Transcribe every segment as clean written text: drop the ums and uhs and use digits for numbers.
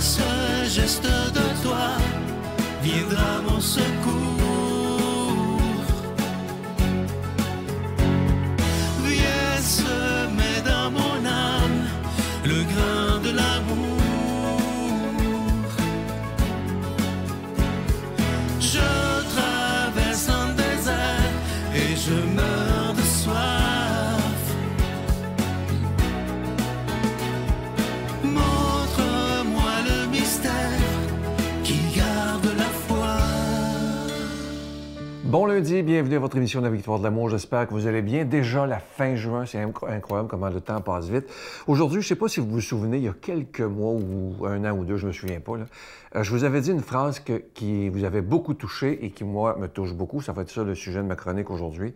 ce geste de toi viendra mon secours. Viens semer dans mon âme le grain de l'amour. Je traverse un désert et je meurs de soif. Montre-moi le mystère qui garde la foi. Bon lundi, bienvenue à votre émission de la Victoire de l'amour. J'espère que vous allez bien. Déjà la fin juin, c'est incroyable comment le temps passe vite. Aujourd'hui, je ne sais pas si vous vous souvenez, il y a quelques mois ou un an ou deux, je ne me souviens pas, là, je vous avais dit une phrase qui vous avait beaucoup touché et qui, moi, me touche beaucoup. Ça va être ça le sujet de ma chronique aujourd'hui.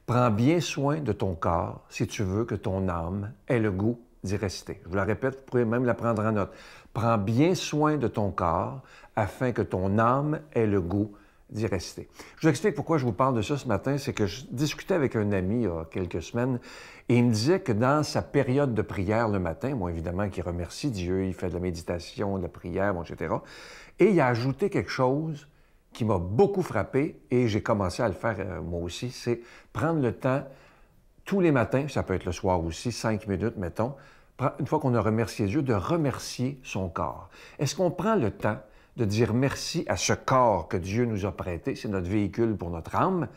Prends bien soin de ton corps si tu veux que ton âme ait le goût d'y rester. Je vous la répète, vous pourrez même la prendre en note. Prends bien soin de ton corps afin que ton âme ait le goût d'y rester. Je vous explique pourquoi je vous parle de ça ce matin. C'est que je discutais avec un ami il y a quelques semaines et il me disait que dans sa période de prière le matin, moi évidemment qu'il remercie Dieu, il fait de la méditation, de la prière, bon, etc. Et il a ajouté quelque chose qui m'a beaucoup frappé et j'ai commencé à le faire moi aussi, c'est prendre le temps tous les matins, ça peut être le soir aussi, 5 minutes, mettons, une fois qu'on a remercié Dieu, de remercier son corps. Est-ce qu'on prend le temps de dire merci à ce corps que Dieu nous a prêté, c'est notre véhicule pour notre âme?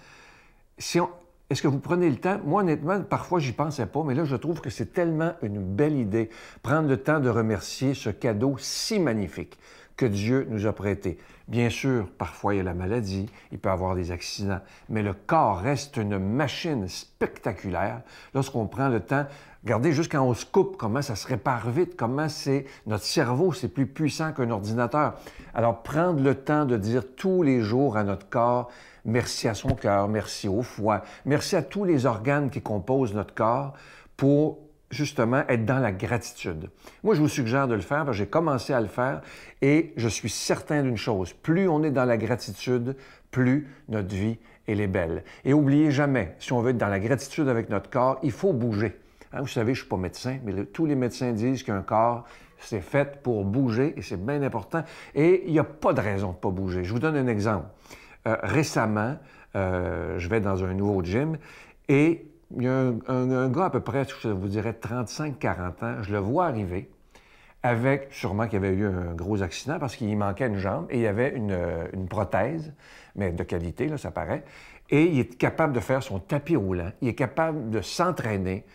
Est-ce que vous prenez le temps? Moi, honnêtement, parfois, j'y pensais pas, mais là, je trouve que c'est tellement une belle idée. Prendre le temps de remercier ce cadeau si magnifique que Dieu nous a prêté. Bien sûr, parfois, il y a la maladie, il peut y avoir des accidents, mais le corps reste une machine spectaculaire lorsqu'on prend le temps. Regardez, juste quand on se coupe, comment ça se répare vite, comment c'est... Notre cerveau, c'est plus puissant qu'un ordinateur. Alors, prendre le temps de dire tous les jours à notre corps, merci à son cœur, merci au foie, merci à tous les organes qui composent notre corps pour justement être dans la gratitude. Moi, je vous suggère de le faire parce que j'ai commencé à le faire et je suis certain d'une chose, plus on est dans la gratitude, plus notre vie, elle est belle. Et n'oubliez jamais, si on veut être dans la gratitude avec notre corps, il faut bouger. Hein, vous savez, je ne suis pas médecin, mais tous les médecins disent qu'un corps, c'est fait pour bouger et c'est bien important. Et il n'y a pas de raison de ne pas bouger. Je vous donne un exemple. Récemment, je vais dans un nouveau gym et il y a un gars à peu près, je vous dirais 35-40 ans, je le vois arriver avec, sûrement qu'il avait eu un gros accident parce qu'il manquait une jambe et il y avait une prothèse, mais de qualité, là, ça paraît, et il est capable de faire son tapis roulant, il est capable de s'entraîner.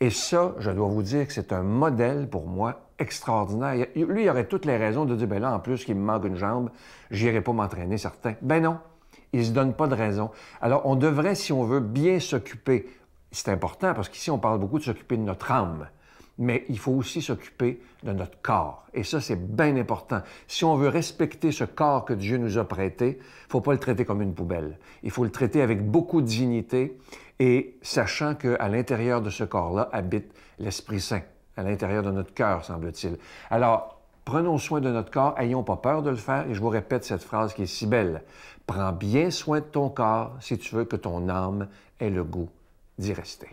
Et ça, je dois vous dire que c'est un modèle pour moi extraordinaire. Lui, il aurait toutes les raisons de dire, ben là, en plus qu'il me manque une jambe, j'irai pas m'entraîner, certain. Ben non, il se donne pas de raison. Alors, on devrait, si on veut, bien s'occuper. C'est important parce qu'ici, on parle beaucoup de s'occuper de notre âme. Mais il faut aussi s'occuper de notre corps. Et ça, c'est bien important. Si on veut respecter ce corps que Dieu nous a prêté, il ne faut pas le traiter comme une poubelle. Il faut le traiter avec beaucoup de dignité et sachant qu'à l'intérieur de ce corps-là habite l'Esprit Saint, à l'intérieur de notre cœur, semble-t-il. Alors, prenons soin de notre corps, ayons pas peur de le faire, et je vous répète cette phrase qui est si belle. Prends bien soin de ton corps si tu veux que ton âme ait le goût d'y rester.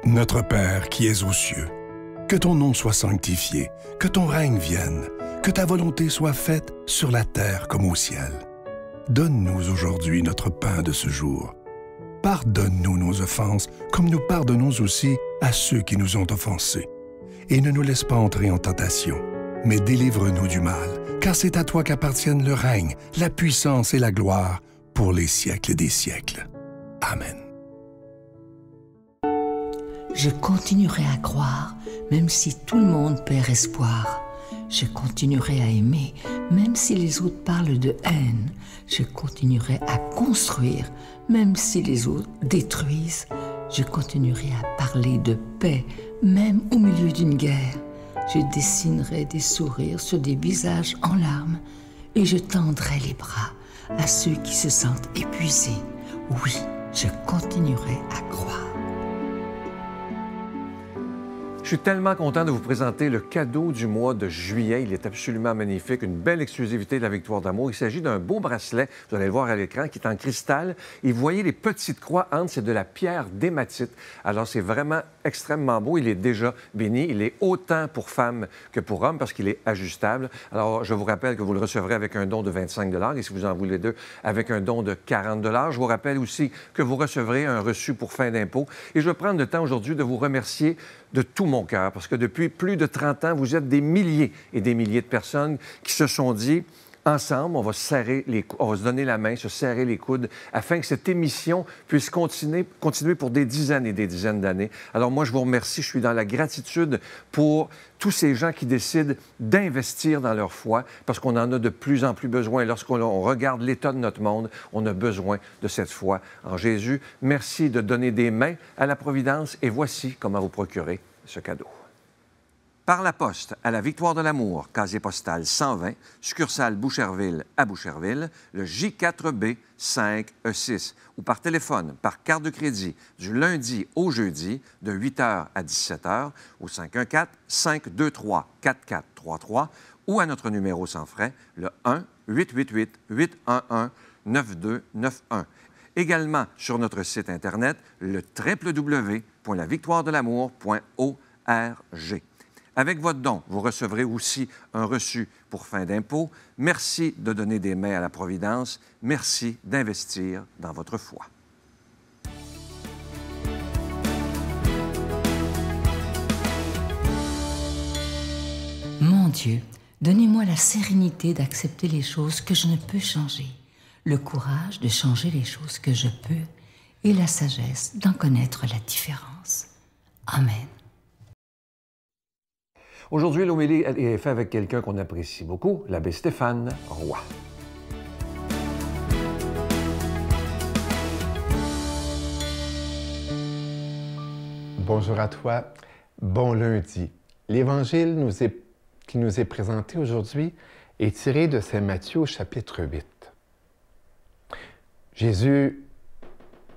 Notre Père qui es aux cieux, que ton nom soit sanctifié, que ton règne vienne, que ta volonté soit faite sur la terre comme au ciel. Donne-nous aujourd'hui notre pain de ce jour. Pardonne-nous nos offenses, comme nous pardonnons aussi à ceux qui nous ont offensés. Et ne nous laisse pas entrer en tentation, mais délivre-nous du mal, car c'est à toi qu'appartiennent le règne, la puissance et la gloire pour les siècles des siècles. Amen. Je continuerai à croire, même si tout le monde perd espoir. Je continuerai à aimer, même si les autres parlent de haine. Je continuerai à construire, même si les autres détruisent. Je continuerai à parler de paix, même au milieu d'une guerre. Je dessinerai des sourires sur des visages en larmes et je tendrai les bras à ceux qui se sentent épuisés. Oui, je continuerai à croire. Je suis tellement content de vous présenter le cadeau du mois de juillet. Il est absolument magnifique, une belle exclusivité de la Victoire d'amour. Il s'agit d'un beau bracelet, vous allez le voir à l'écran, qui est en cristal. Et vous voyez les petites croix entre, c'est de la pierre d'hématite. Alors, c'est vraiment extrêmement beau. Il est déjà béni. Il est autant pour femmes que pour hommes parce qu'il est ajustable. Alors, je vous rappelle que vous le recevrez avec un don de 25 et si vous en voulez deux, avec un don de 40 Je vous rappelle aussi que vous recevrez un reçu pour fin d'impôt. Et je vais prendre le temps aujourd'hui de vous remercier de tout mon cœur, parce que depuis plus de 30 ans, vous êtes des milliers et des milliers de personnes qui se sont dit, ensemble, on va se donner la main, se serrer les coudes, afin que cette émission puisse continuer pour des dizaines et des dizaines d'années. Alors moi, je vous remercie, je suis dans la gratitude pour tous ces gens qui décident d'investir dans leur foi, parce qu'on en a de plus en plus besoin. Lorsqu'on regarde l'état de notre monde, on a besoin de cette foi en Jésus. Merci de donner des mains à la Providence, et voici comment vous procurer ce cadeau. Par la poste à la Victoire de l'Amour, casier postal 120, succursale Boucherville à Boucherville, le J4B 5E6, ou par téléphone, par carte de crédit, du lundi au jeudi, de 8h à 17h, au 514-523-4433, ou à notre numéro sans frais, le 1-888-811-9291. Également sur notre site Internet, le www.lavictoiredelamour.org. Avec votre don, vous recevrez aussi un reçu pour fin d'impôt. Merci de donner des mains à la Providence. Merci d'investir dans votre foi. Mon Dieu, donnez-moi la sérénité d'accepter les choses que je ne peux changer, le courage de changer les choses que je peux et la sagesse d'en connaître la différence. Amen. Aujourd'hui, l'homélie est faite avec quelqu'un qu'on apprécie beaucoup, l'abbé Stéphane Roy. Bonjour à toi, bon lundi. L'Évangile qui nous est présenté aujourd'hui est tiré de Saint Matthieu au chapitre 8. Jésus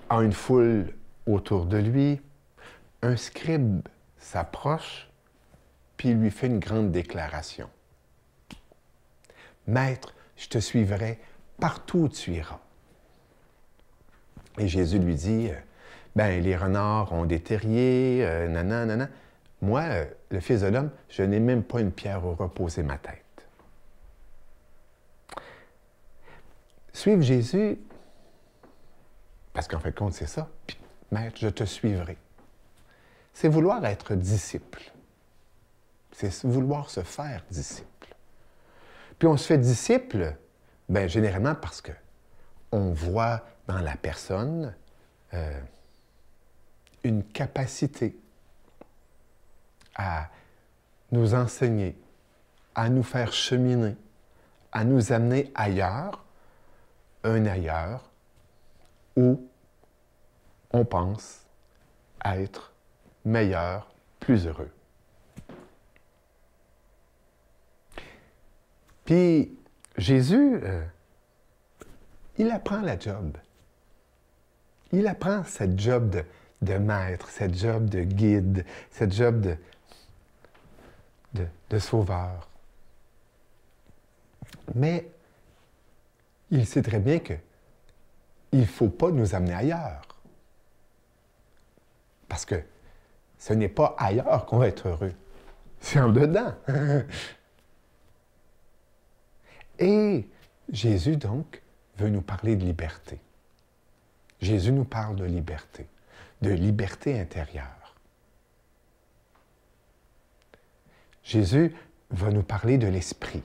a une foule autour de lui, un scribe s'approche, puis il lui fait une grande déclaration. « Maître, je te suivrai partout où tu iras. » Et Jésus lui dit, « Ben, les renards ont des terriers, nanana. Moi, le Fils de l'homme, je n'ai même pas une pierre où reposer ma tête. » Suivre Jésus, parce qu'en fait, compte, c'est ça. Puis, Maître, je te suivrai. C'est vouloir être disciple. C'est vouloir se faire disciple. Puis on se fait disciple, bien, généralement parce qu'on voit dans la personne une capacité à nous enseigner, à nous faire cheminer, à nous amener ailleurs, un ailleurs où on pense être meilleur, plus heureux. Puis Jésus, il apprend la job. Il apprend cette job de maître, cette job de guide, cette job de sauveur. Mais il sait très bien qu'il ne faut pas nous amener ailleurs. Parce que ce n'est pas ailleurs qu'on va être heureux. C'est en dedans. Et Jésus, donc, veut nous parler de liberté. Jésus nous parle de liberté intérieure. Jésus va nous parler de l'esprit.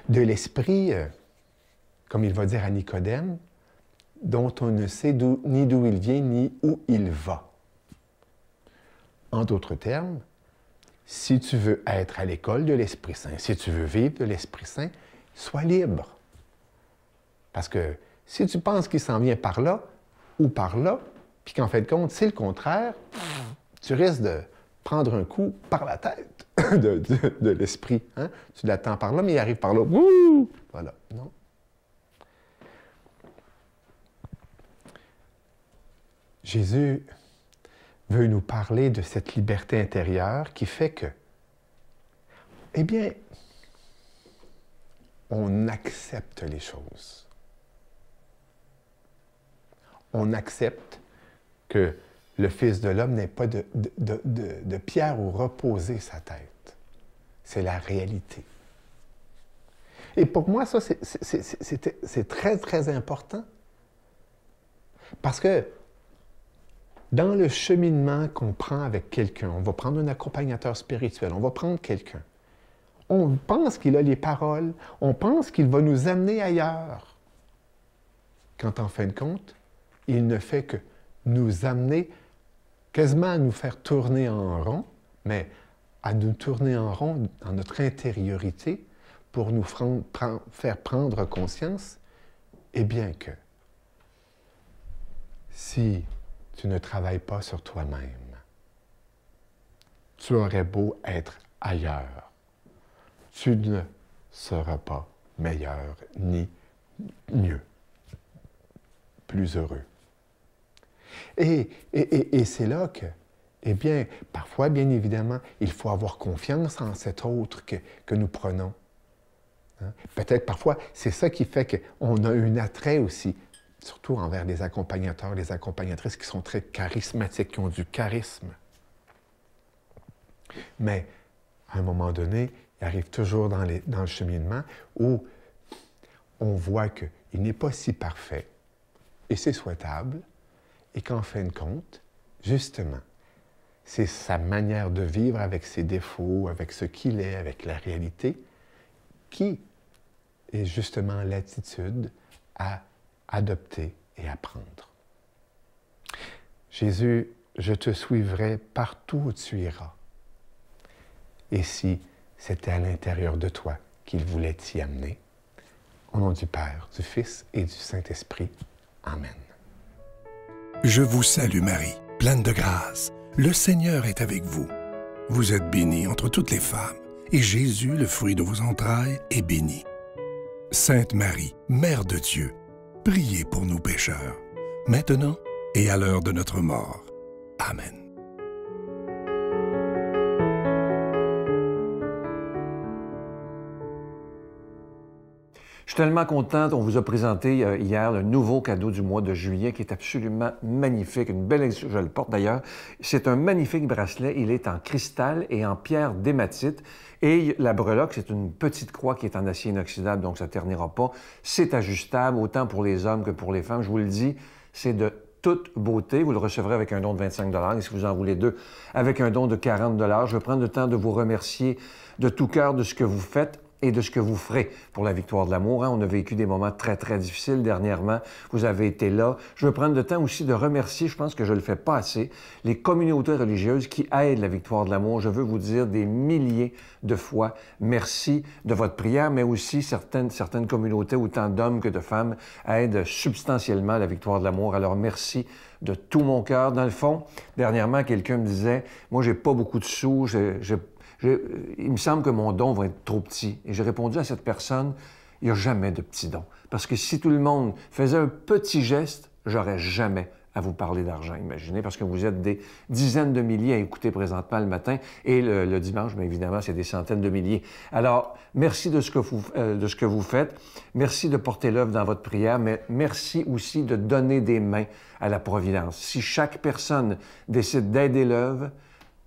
De l'esprit, comme il va dire à Nicodème, dont on ne sait ni d'où il vient, ni où il va. En d'autres termes, si tu veux être à l'école de l'Esprit Saint, si tu veux vivre de l'Esprit Saint, sois libre. Parce que si tu penses qu'il s'en vient par là ou par là, puis qu'en fait de compte, c'est le contraire, tu risques de prendre un coup par la tête de l'Esprit. Hein? Tu l'attends par là, mais il arrive par là. Wouh! Voilà, non? Jésus veut nous parler de cette liberté intérieure qui fait que, eh bien, on accepte les choses. On accepte que le Fils de l'homme n'ait pas de pierre où reposer sa tête. C'est la réalité. Et pour moi, ça, c'est très, très important. Parce que dans le cheminement qu'on prend avec quelqu'un, on va prendre un accompagnateur spirituel, on va prendre quelqu'un. On pense qu'il a les paroles, on pense qu'il va nous amener ailleurs. Quand en fin de compte, il ne fait que nous amener quasiment à nous faire tourner en rond, mais à nous tourner en rond dans notre intériorité pour nous faire prendre conscience, eh bien que si tu ne travailles pas sur toi-même, tu aurais beau être ailleurs, tu ne seras pas meilleur ni mieux, plus heureux. Et c'est là que, eh bien, parfois, bien évidemment, il faut avoir confiance en cet autre que nous prenons. Hein? Peut-être parfois, c'est ça qui fait qu'on a un attrait aussi, surtout envers les accompagnateurs, les accompagnatrices qui sont très charismatiques, qui ont du charisme. Mais, à un moment donné, il arrive toujours dans le cheminement où on voit qu'il n'est pas si parfait, et c'est souhaitable, et qu'en fin de compte, justement, c'est sa manière de vivre avec ses défauts, avec ce qu'il est, avec la réalité, qui est justement l'attitude à adopter et à prendre. Jésus, je te suivrai partout où tu iras. Et si c'était à l'intérieur de toi qu'il voulait t'y amener, au nom du Père, du Fils et du Saint-Esprit. Amen. Je vous salue Marie, pleine de grâce. Le Seigneur est avec vous. Vous êtes bénie entre toutes les femmes, et Jésus, le fruit de vos entrailles, est béni. Sainte Marie, Mère de Dieu, priez pour nous pécheurs, maintenant et à l'heure de notre mort. Amen. Je suis tellement content. On vous a présenté hier le nouveau cadeau du mois de juillet qui est absolument magnifique. Une belle, je le porte d'ailleurs. C'est un magnifique bracelet. Il est en cristal et en pierre d'hématite. Et la breloque, c'est une petite croix qui est en acier inoxydable, donc ça ne ternira pas. C'est ajustable, autant pour les hommes que pour les femmes. Je vous le dis, c'est de toute beauté. Vous le recevrez avec un don de 25 $ et si vous en voulez deux, avec un don de 40 $. Je vais prendre le temps de vous remercier de tout cœur de ce que vous faites et de ce que vous ferez pour la victoire de l'amour. Hein? On a vécu des moments très, très difficiles dernièrement. Vous avez été là. Je veux prendre le temps aussi de remercier, je pense que je ne le fais pas assez, les communautés religieuses qui aident la victoire de l'amour. Je veux vous dire des milliers de fois merci de votre prière, mais aussi certaines communautés, autant d'hommes que de femmes, aident substantiellement la victoire de l'amour. Alors merci de tout mon cœur. Dans le fond, dernièrement, quelqu'un me disait, moi, j'ai pas beaucoup de sous, il me semble que mon don va être trop petit. Et j'ai répondu à cette personne, il n'y a jamais de petit don. Parce que si tout le monde faisait un petit geste, j'aurais jamais à vous parler d'argent, imaginez, parce que vous êtes des dizaines de milliers à écouter présentement le matin, et le dimanche, bien évidemment, c'est des centaines de milliers. Alors, merci de ce que vous faites, merci de porter l'œuvre dans votre prière, mais merci aussi de donner des mains à la Providence. Si chaque personne décide d'aider l'œuvre,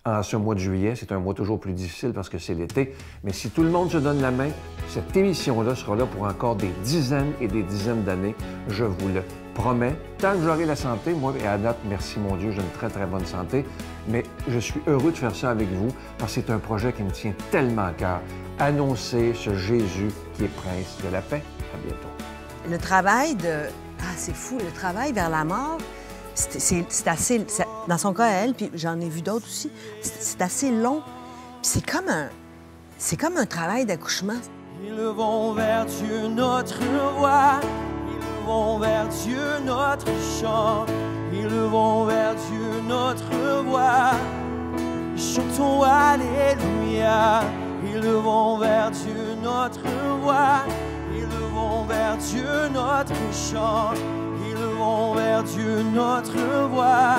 en ce mois de juillet, c'est un mois toujours plus difficile parce que c'est l'été, mais si tout le monde se donne la main, cette émission-là sera là pour encore des dizaines et des dizaines d'années, je vous le promets. Tant que j'aurai la santé, moi, et à date, merci mon Dieu, j'ai une très, très bonne santé, mais je suis heureux de faire ça avec vous parce que c'est un projet qui me tient tellement à cœur. Annoncer ce Jésus qui est prince de la paix. À bientôt. Le travail de... Ah, c'est fou, le travail vers la mort, c'est assez... Dans son cas, elle, puis j'en ai vu d'autres aussi, c'est assez long. Puis c'est comme un travail d'accouchement. Ils vont vers Dieu notre voix, ils vont vers Dieu notre chant, ils vont vers Dieu notre voix. Chantons Alléluia, ils vont vers Dieu notre voix, ils vont vers Dieu notre chant, ils vont vers Dieu notre voix.